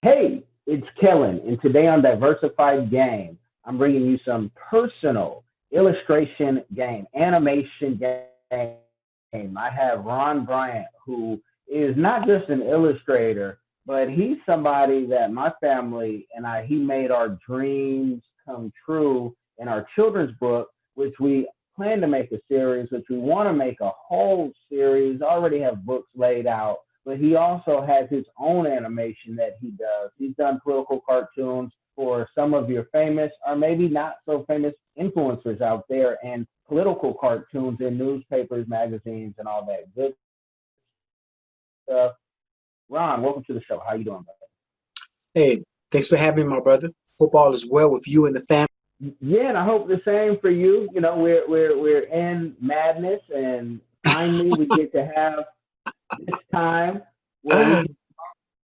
Hey, it's Kellen, and today on Diversified Game, I'm bringing you some personal illustration game, animation game. I have Ron Bryant, who is not just an illustrator, but he's somebody that my family and he made our dreams come true in our children's book, which we plan to make a series, which we want to make a whole series, already have books laid out, but he also has his own animation that he does. He's done political cartoons for some of your famous or maybe not so famous influencers out there and political cartoons in newspapers, magazines, and all that good stuff. Ron, welcome to the show. How you doing, brother? Hey, thanks for having me, my brother. Hope all is well with you and the family. Yeah, and I hope the same for you. You know, we're in madness, and finally we get to have this time where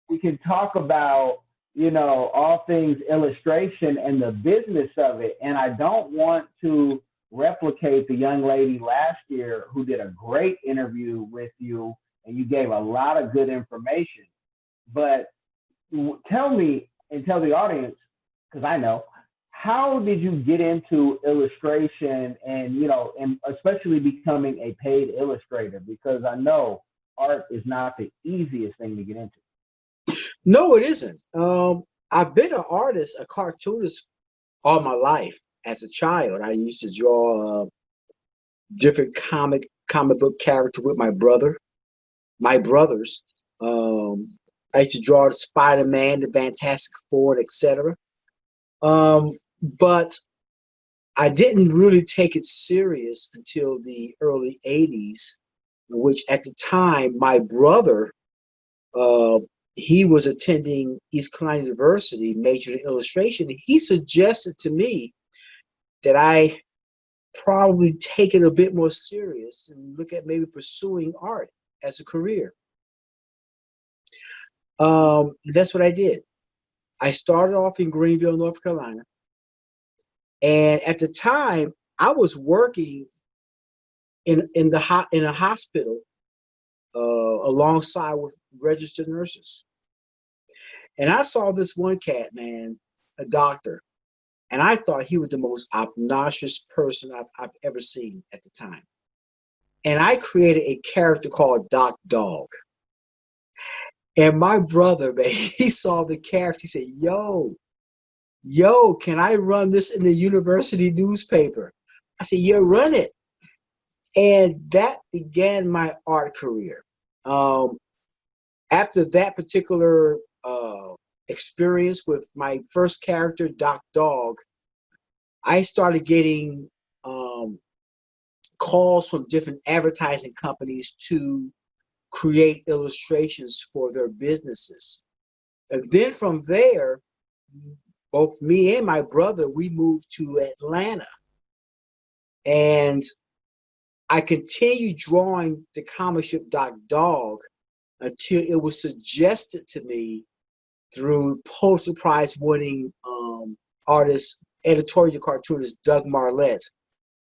we can talk about, all things illustration and the business of it. And I don't want to replicate the young lady last year who did a great interview with you and you gave a lot of good information. But tell me and tell the audience, because I know, how did you get into illustration and especially becoming a paid illustrator? Because I know art is not the easiest thing to get into. No, it isn't. I've been an artist, a cartoonist all my life. As a child, I used to draw different comic book character with my brothers. I used to draw the Spider-Man, the Fantastic Four, etc. But I didn't really take it serious until the early 80s, which at the time, my brother, he was attending East Carolina University, majored in illustration. He suggested to me that I probably take it a bit more serious and look at maybe pursuing art as a career. That's what I did. I started off in Greenville, North Carolina. And at the time, I was working in a hospital alongside with registered nurses. And I saw this one cat, man, a doctor, and I thought he was the most obnoxious person I've ever seen at the time. And I created a character called Doc Dog. And my brother, man, he saw the character. He said, yo, can I run this in the university newspaper? I said, yeah, run it. And that began my art career. After that particular experience with my first character, Doc Dog, I started getting calls from different advertising companies to create illustrations for their businesses. And then from there, both me and my brother, we moved to Atlanta. And I continued drawing the comic strip Doc Dog until it was suggested to me through Pulitzer Prize winning artist, editorial cartoonist Doug Marlette,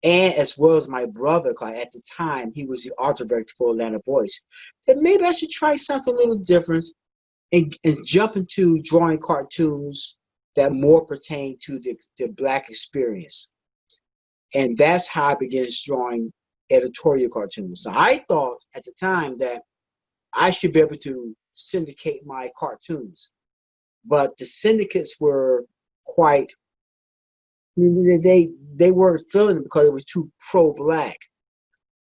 and as well as my brother, at the time he was the art director for Atlanta Voice, that maybe I should try something a little different and jump into drawing cartoons that more pertain to the Black experience. And that's how I began drawing editorial cartoons. So I thought at the time that I should be able to syndicate my cartoons. But the syndicates were quite, they weren't feeling it because it was too pro-Black.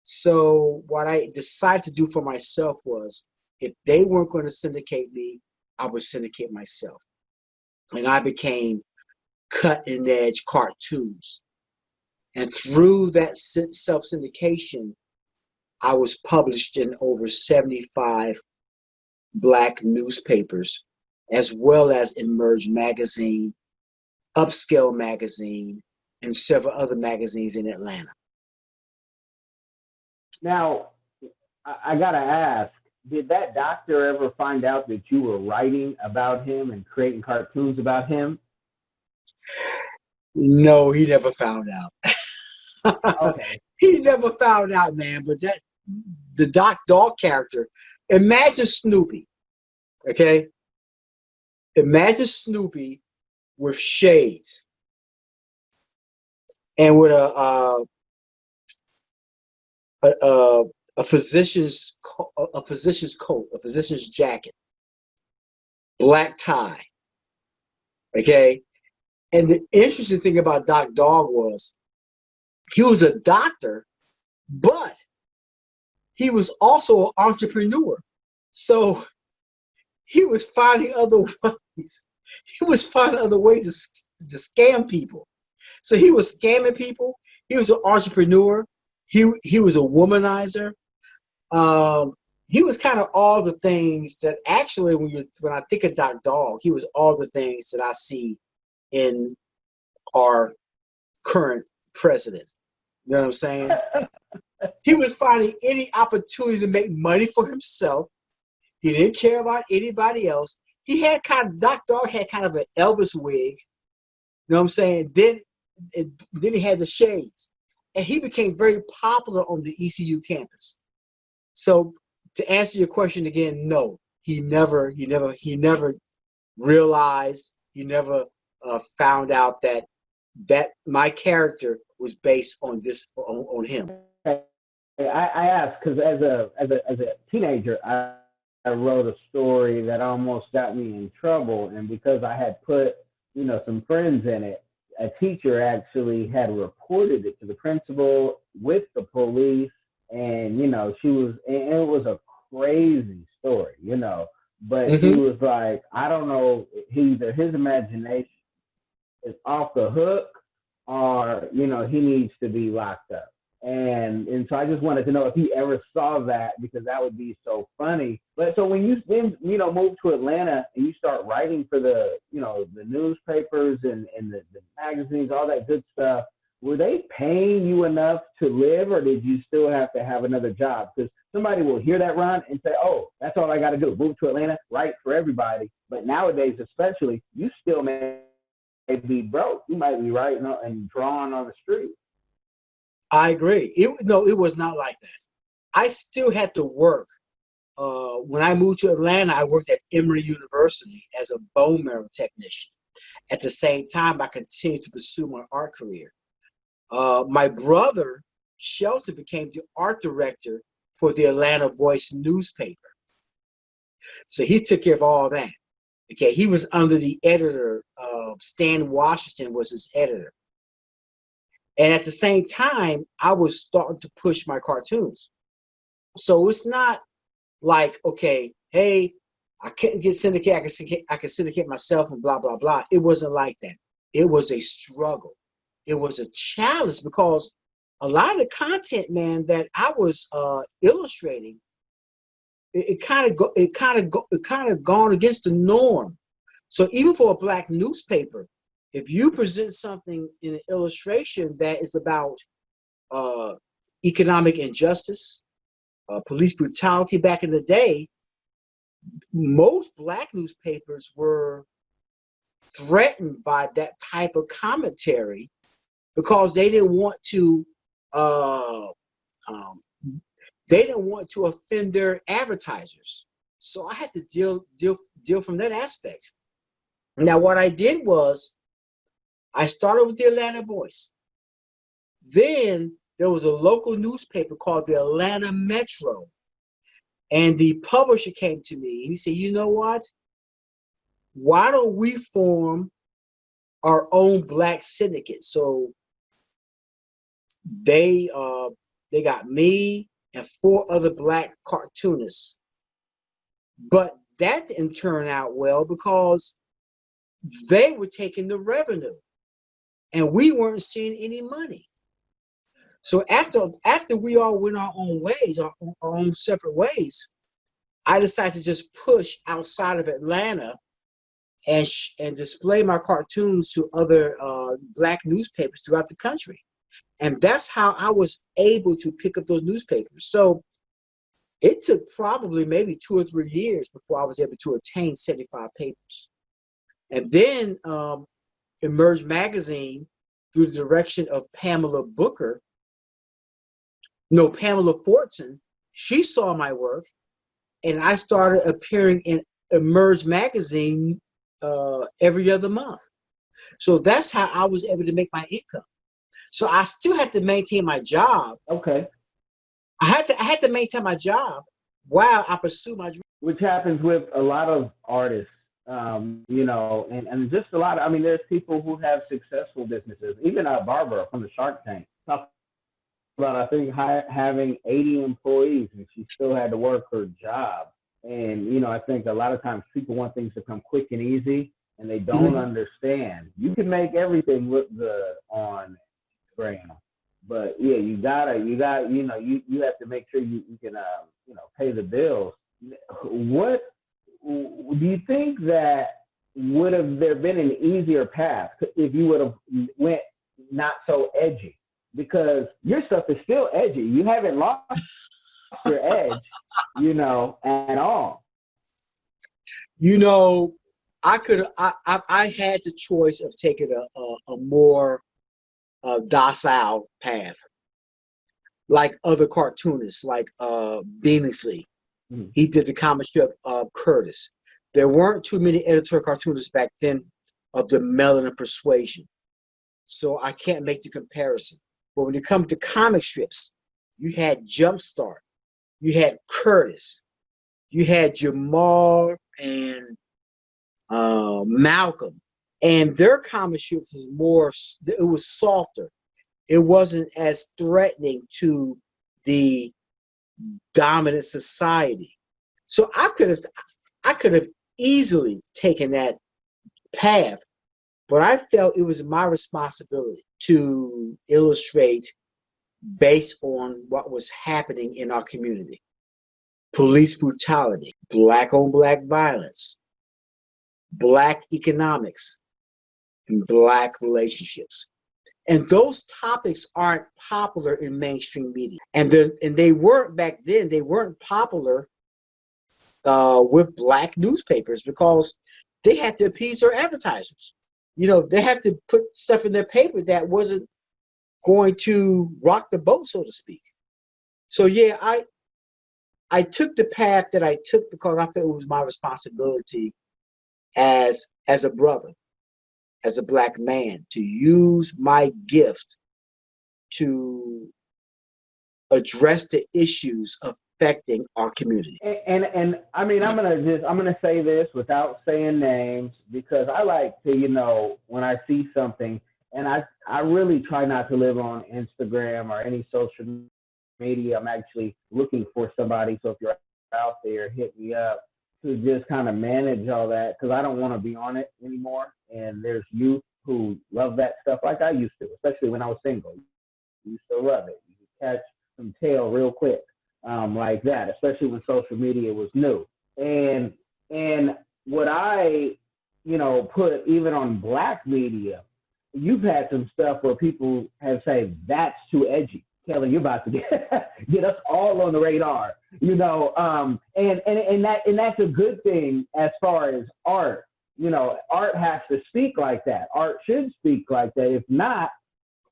So what I decided to do for myself was, if they weren't going to syndicate me, I would syndicate myself. And I became cutting edge cartoons. And through that self-syndication, I was published in over 75 Black newspapers, as well as Emerge Magazine, Upscale Magazine, and several other magazines in Atlanta. Now, I got to ask, did that doctor ever find out that you were writing about him and creating cartoons about him? No, he never found out. Okay. He never found out, man. But the Doc Dog character, imagine Snoopy, okay? Imagine Snoopy with shades and with a physician's coat, a physician's jacket, black tie. Okay, and the interesting thing about Doc Dog was he was a doctor, but he was also an entrepreneur. So he was finding other ways. He was finding other ways to scam people. So he was scamming people. He was an entrepreneur. He was a womanizer. He was kind of all the things that actually, when I think of Doc Dog, he was all the things that I see in our current president. You know what I'm saying? He was finding any opportunity to make money for himself. He didn't care about anybody else. Doc Dog had kind of an Elvis wig. You know what I'm saying? Then he had the shades. And he became very popular on the ECU campus. So to answer your question again, no, he never realized, he never found out that my character was based on him. I asked because as a teenager, I wrote a story that almost got me in trouble, and because I had put some friends in it, a teacher actually had reported it to the principal with the police, and she was, and it was a crazy story, but he was like, I don't know, either his imagination is off the hook or he needs to be locked up. And so I just wanted to know if he ever saw that, because that would be so funny. But so when you then move to Atlanta and you start writing for the the newspapers and the magazines, all that good stuff, were they paying you enough to live, or did you still have to have another job? Because somebody will hear that, Ron, and say, oh, that's all I got to do, move to Atlanta, write for everybody. But nowadays, especially, you still may be broke. You might be writing and drawing on the street. I agree. It was not like that. I still had to work. When I moved to Atlanta, I worked at Emory University as a bone marrow technician. At the same time, I continued to pursue my art career. My brother, Shelton, became the art director for the Atlanta Voice newspaper. So he took care of all that. Okay, he was under the editor. Stan Washington was his editor. And at the same time, I was starting to push my cartoons. So it's not like, okay, hey, I couldn't get syndicated. I can syndicate myself and blah, blah, blah. It wasn't like that. It was a struggle. It was a challenge, because a lot of the content, man, that I was illustrating, it kind of gone against the norm. So even for a Black newspaper, if you present something in an illustration that is about economic injustice, police brutality back in the day, most Black newspapers were threatened by that type of commentary, because they didn't want to offend their advertisers. So I had to deal from that aspect. Now, what I did was I started with the Atlanta Voice. Then there was a local newspaper called the Atlanta Metro. And the publisher came to me and he said, you know what? Why don't we form our own Black syndicate? So they got me and 4 other Black cartoonists. But that didn't turn out well, because they were taking the revenue and we weren't seeing any money. So after we all went our own ways, our own separate ways, I decided to just push outside of Atlanta and display my cartoons to other Black newspapers throughout the country. And that's how I was able to pick up those newspapers. So it took probably maybe 2 or 3 years before I was able to attain 75 papers. And then Emerge Magazine, through the direction of Pamela Fortson, she saw my work, and I started appearing in Emerge Magazine every other month. So that's how I was able to make my income. So I still had to maintain my job. Okay. I had to maintain my job while I pursue my dream. Which happens with a lot of artists, and just a lot of, I mean, there's people who have successful businesses, even Barbara from the Shark Tank, talked about, I think, having 80 employees and she still had to work her job. And, I think a lot of times people want things to come quick and easy and they don't Mhm. understand. You can make everything look good on Instagram. But yeah, you have to make sure you can, pay the bills. What do you think that would have there been an easier path if you would have went not so edgy? Because your stuff is still edgy. You haven't lost your edge, at all. You know, I had the choice of taking a more docile path, like other cartoonists, like Beasley. Mm. He did the comic strip of Curtis. There weren't too many editorial cartoonists back then of the melanin persuasion, so I can't make the comparison. But when it comes to comic strips, you had Jumpstart, you had Curtis, you had Jamal and Malcolm, and their comic strips was more. It was softer. It wasn't as threatening to the dominant society. So I could have easily taken that path, but I felt it was my responsibility to illustrate based on what was happening in our community. Police brutality, black on black violence, black economics, and black relationships. And those topics aren't popular in mainstream media. And they weren't back then, they weren't popular with black newspapers because they had to appease their advertisers. They had to put stuff in their paper that wasn't going to rock the boat, so to speak. So yeah, I took the path that I took because I felt it was my responsibility as a brother, as a black man, to use my gift to address the issues affecting our community. And I mean, I'm gonna say this without saying names because I like to, when I see something, and I really try not to live on Instagram or any social media. I'm actually looking for somebody. So if you're out there, hit me up to just kind of manage all that because I don't want to be on it anymore. And there's youth who love that stuff like I used to, especially when I was single. You used to love it. You could catch some tail real quick, like that, especially when social media was new. And what I, put even on black media, you've had some stuff where people have said that's too edgy. Kellen, you're about to get us all on the radar, and that's a good thing as far as art. Art has to speak like that. Art should speak like that. If not,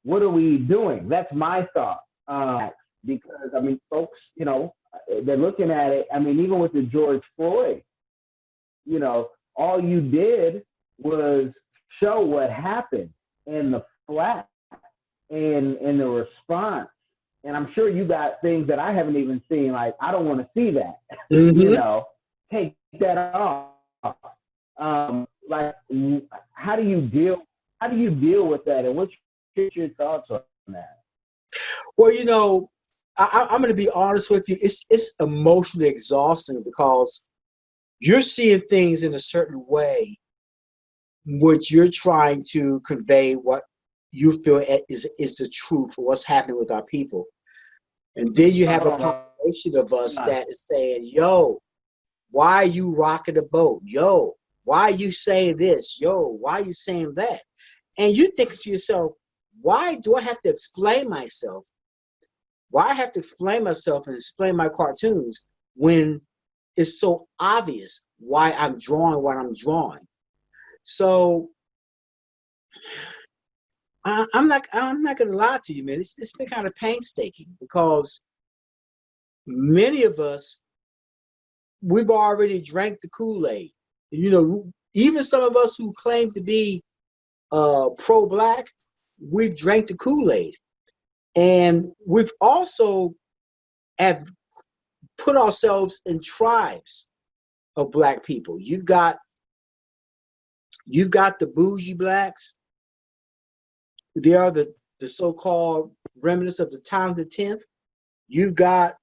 what are we doing? That's my thought. Because I mean, folks, they're looking at it. I mean, even with the George Floyd, all you did was show what happened in the flat and in the response. And I'm sure you got things that I haven't even seen. Like, I don't want to see that. Mm-hmm. Take that off. Like, how do you deal? How do you deal with that? And what's your thoughts on that? Well, I'm going to be honest with you. It's emotionally exhausting because you're seeing things in a certain way, which you're trying to convey what you feel is the truth for what's happening with our people. And then you have a population of us that is saying, yo, why are you rocking the boat? Yo, why are you saying this? Yo, why are you saying that? And you think to yourself, why do I have to explain myself? Why I have to explain myself and explain my cartoons when it's so obvious why I'm drawing what I'm drawing? So I'm not going to lie to you, man. It's been kind of painstaking because many of us, we've already drank the Kool-Aid. even some of us who claim to be pro-black, we've drank the Kool-Aid. And we've also have put ourselves in tribes of black people. You've got the bougie blacks. They are the so-called remnants of the time of the 10th. You've got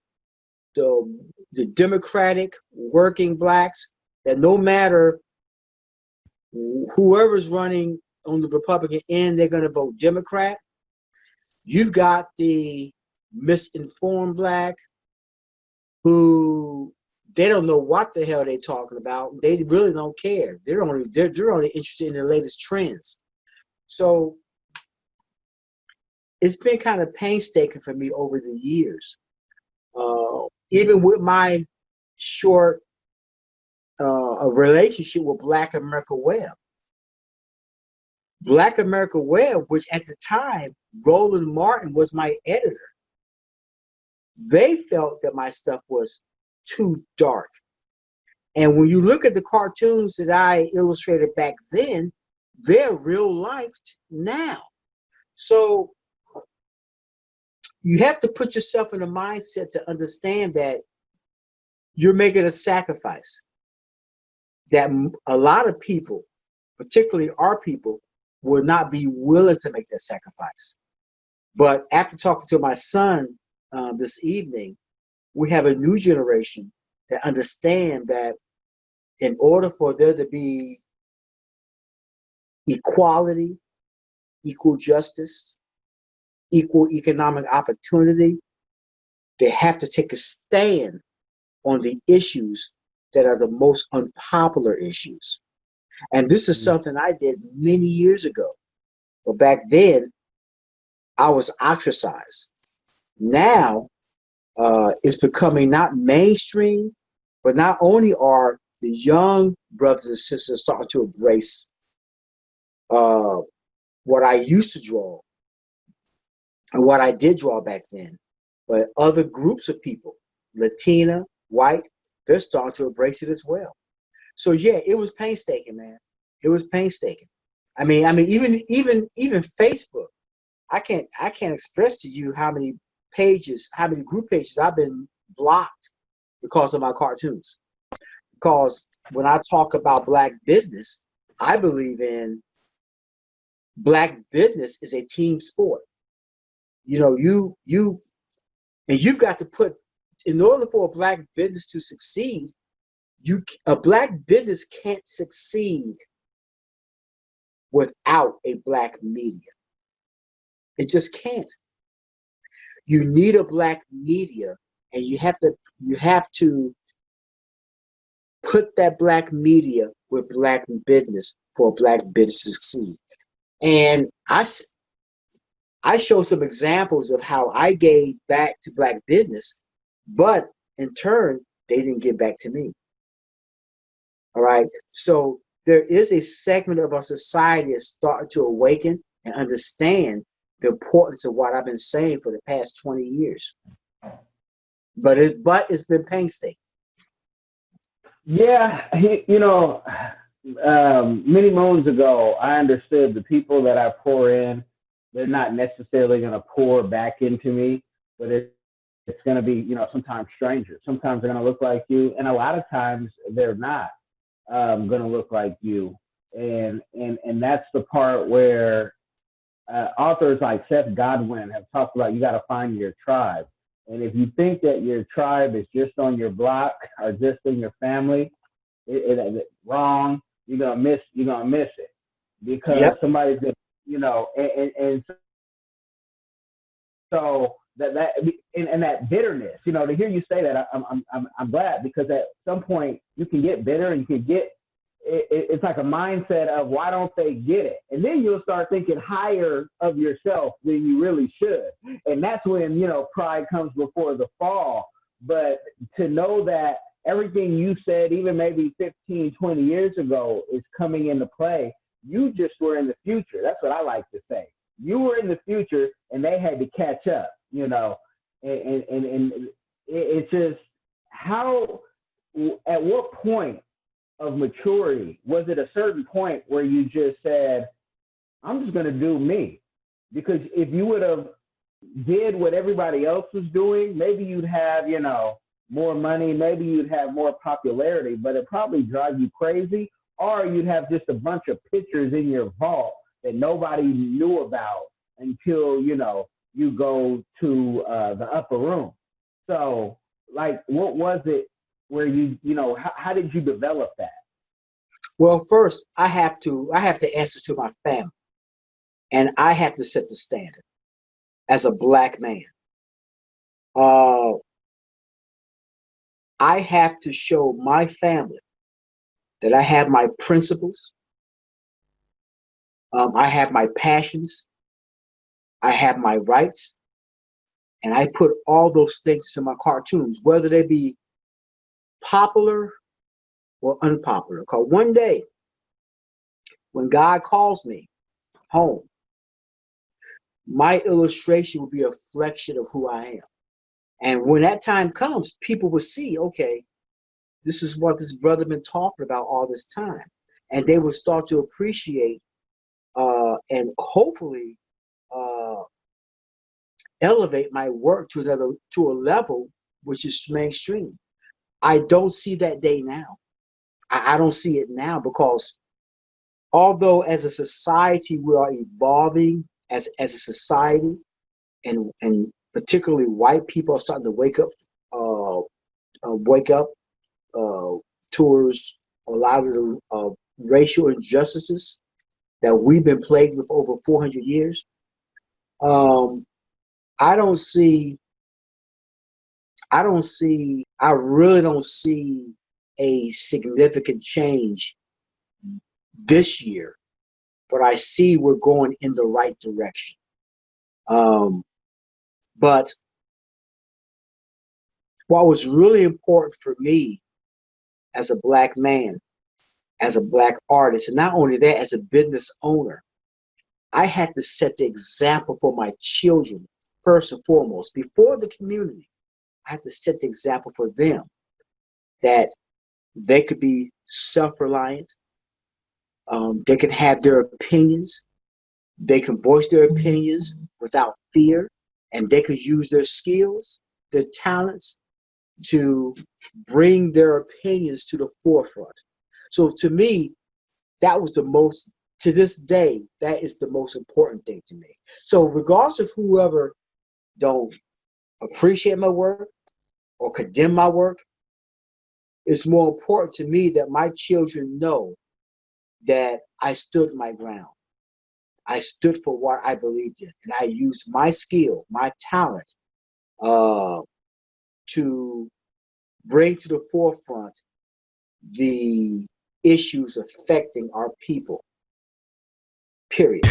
the democratic working blacks that no matter whoever's running on the Republican end, they're going to vote Democrat. You've got the misinformed black who they don't know what the hell they're talking about. They really don't care. They're only interested in the latest trends. So it's been kind of painstaking for me over the years. Even with my short relationship with Black America Web. Black America Web, which at the time, Roland Martin was my editor. They felt that my stuff was too dark. And when you look at the cartoons that I illustrated back then, they're real life now. So you have to put yourself in a mindset to understand that you're making a sacrifice. That a lot of people, particularly our people, will not be willing to make that sacrifice. But after talking to my son this evening, we have a new generation that understand that in order for there to be equality, equal justice, equal economic opportunity, they have to take a stand on the issues that are the most unpopular issues. And this is something I did many years ago. But back then, I was ostracized. Now, it's becoming not mainstream, but not only are the young brothers and sisters starting to embrace what I used to draw and what I did draw back then, but other groups of people, Latina, white, they're starting to embrace it as well. So yeah, it was painstaking, man. It was painstaking. I mean, even Facebook. I can't express to you how many group pages I've been blocked because of my cartoons. Because when I talk about black business, I believe in black business is a team sport. You know, you've got to put, in order for a black business to succeed, a black business can't succeed without a black media. It just can't. You need a black media, and you have to put that black media with black business for a black business to succeed. And I show some examples of how I gave back to black business, but in turn, they didn't give back to me. All right. So there is a segment of our society that's starting to awaken and understand the importance of what I've been saying for the past 20 years. But it's been painstaking. Yeah, many moons ago, I understood the people that I pour in, they're not necessarily going to pour back into me, but it's going to be, sometimes strangers. Sometimes they're going to look like you, and a lot of times they're not going to look like you. And that's the part where authors like Seth Godin have talked about. You got to find your tribe. And if you think that your tribe is just on your block or just in your family, it's wrong. You're gonna miss it because somebody's gonna, and so that bitterness, to hear you say that, I'm glad, because at some point you can get bitter and you can get it's like a mindset of why don't they get it, and then you'll start thinking higher of yourself than you really should, and that's when pride comes before the fall. But to know that everything you said, even maybe 15, 20 years ago, is coming into play, you just were in the future. That's what I like to say. You were in the future, and they had to catch up. And it's just how. At what point of maturity? Was it a certain point where you just said, I'm just going to do me? Because if you would have did what everybody else was doing, maybe you'd have, more money, maybe you'd have more popularity, but it probably drive you crazy, or you'd have just a bunch of pictures in your vault that nobody knew about until, you go to the upper room. So, like, what was it where how did you develop that? Well, first I have to answer to my family, and I have to set the standard as a Black man. I have to show my family that I have my principles, I have my passions, I have my rights, and I put all those things in my cartoons, whether they be popular or unpopular. Because one day, when God calls me home, my illustration will be a reflection of who I am. And when that time comes, people will see, okay, this is what this brother been talking about all this time. And they will start to appreciate and hopefully elevate my work to a level which is mainstream. I don't see that day now. I don't see it now, because although as a society we are evolving as a society, and particularly white people are starting to wake up towards a lot of the racial injustices that we've been plagued with over 400 years. I really don't see a significant change this year, but I see we're going in the right direction. But what was really important for me as a Black man, as a Black artist, and not only that, as a business owner, I had to set the example for my children first and foremost, before the community. I had to set the example for them that they could be self-reliant. They can have their opinions. They can voice their opinions without fear, and they could use their skills, their talents to bring their opinions to the forefront. So to me, that was to this day, that is the most important thing to me. So regardless of whoever don't appreciate my work or condemn my work, it's more important to me that my children know that I stood my ground. I stood for what I believed in, and I used my skill, my talent, to bring to the forefront the issues affecting our people. Period.